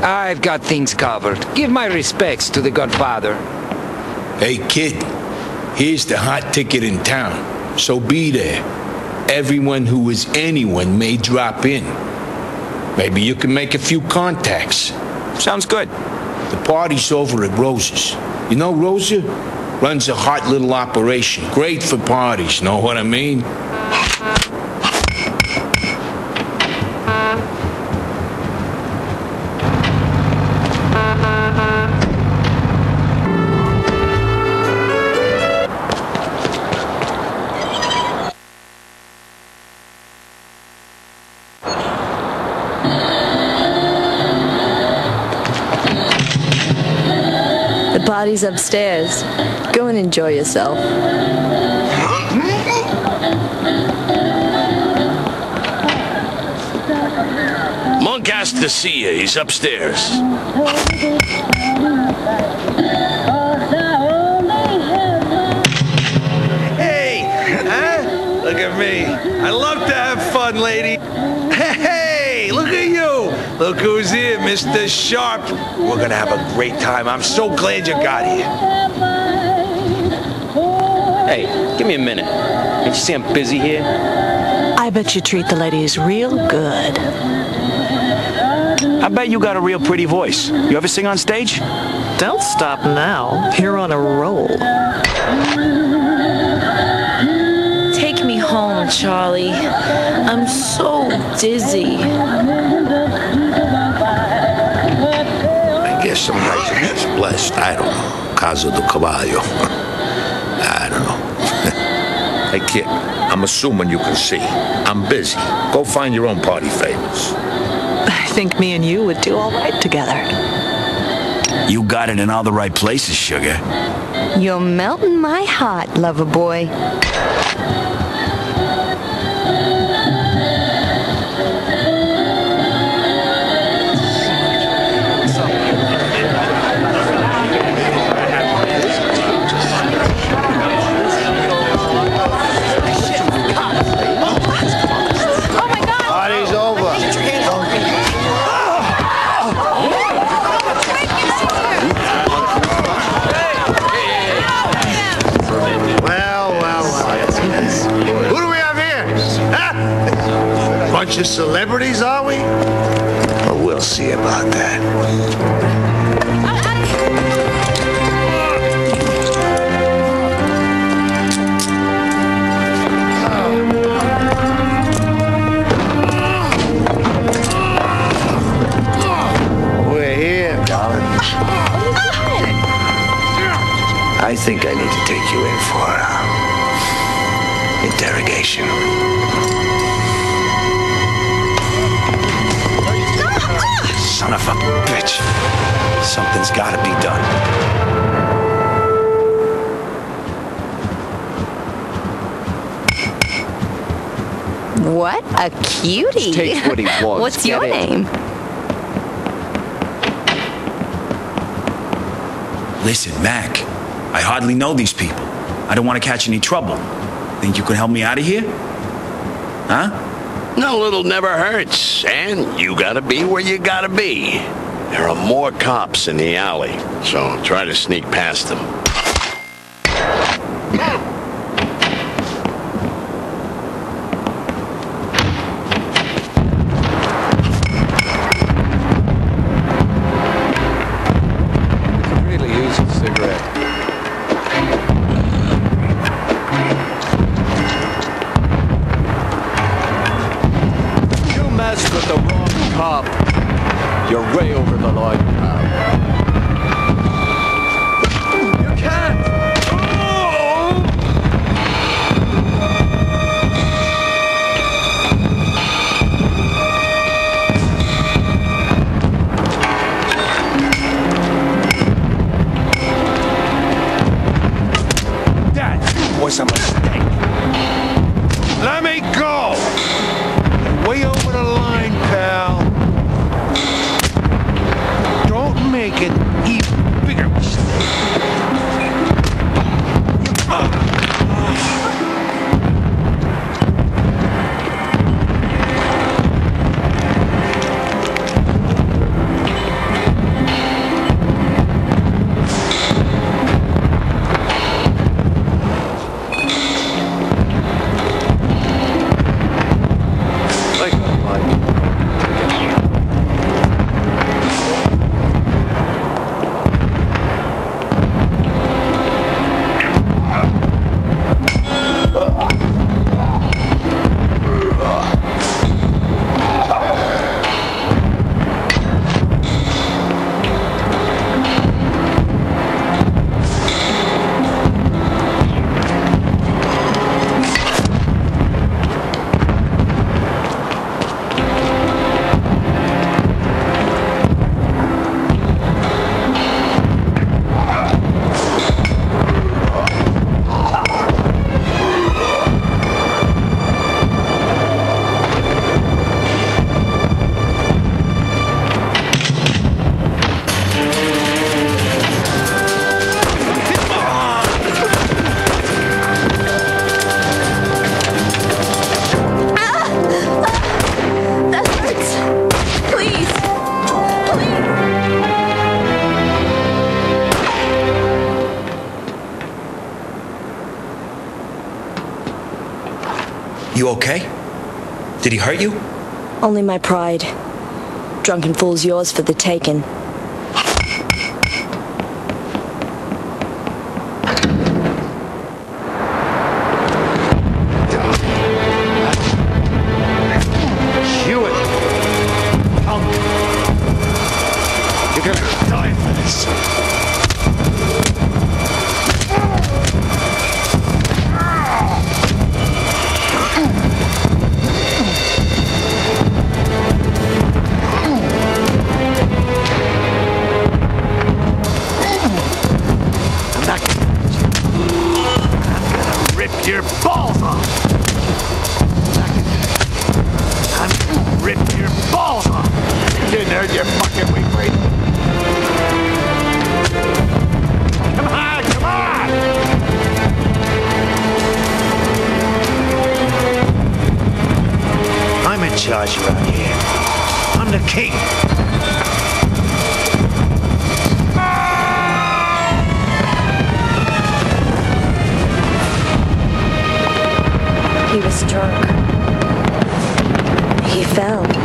I've got things covered. Give my respects to the Godfather. Hey, kid, here's the hot ticket in town, so be there. Everyone who is anyone may drop in. Maybe you can make a few contacts. Sounds good. The party's over at Rosa's. You know Rosa? Runs a hot little operation. Great for parties, know what I mean? The party's upstairs. Go and enjoy yourself. Monk asked to see you. He's upstairs. Hey! Huh? Look at me. I love to have fun, lady. Hey! Look at you! Look who's here, Mr. Sharp. We're gonna have a great time. I'm so glad you got here. Hey, give me a minute. Can't you see I'm busy here? I bet you treat the ladies real good. I bet you got a real pretty voice. You ever sing on stage? Don't stop now. You're on a roll. Take me home, Charlie. I'm so dizzy. I guess some nights are just blessed. I don't know. Casa do Caballo. I don't know. Hey, kid, I'm assuming you can see. I'm busy. Go find your own party favors. I think me and you would do all right together. You got it in all the right places, sugar. You're melting my heart, lover boy. Bunch of celebrities, are we? Well, we'll see about that. We're here, darling. I think I need to take you in for interrogation. Son of a bitch. Something's gotta be done. What a cutie. Take what he wants. What's your name? Listen, Mac, I hardly know these people. I don't want to catch any trouble. Think you could help me out of here? Huh? No, little never hurts. And you gotta be where you gotta be. There are more cops in the alley, so try to sneak past them. Really use a cigarette. With the wrong cop, you're way over the line, pal. You can't! That was a mistake. Let me go! Way over the line, pal. Don't make it even bigger mistake. You okay? Did he hurt you? Only my pride. Drunken fool's yours for the taking. You're gonna die for this. I'm not gonna hurt you. I'm gonna rip your balls off. I'm gonna rip your balls off. You didn't hurt your fucking weak link. Come on, come on! I'm in charge around here. I'm the king. He was drunk. He fell.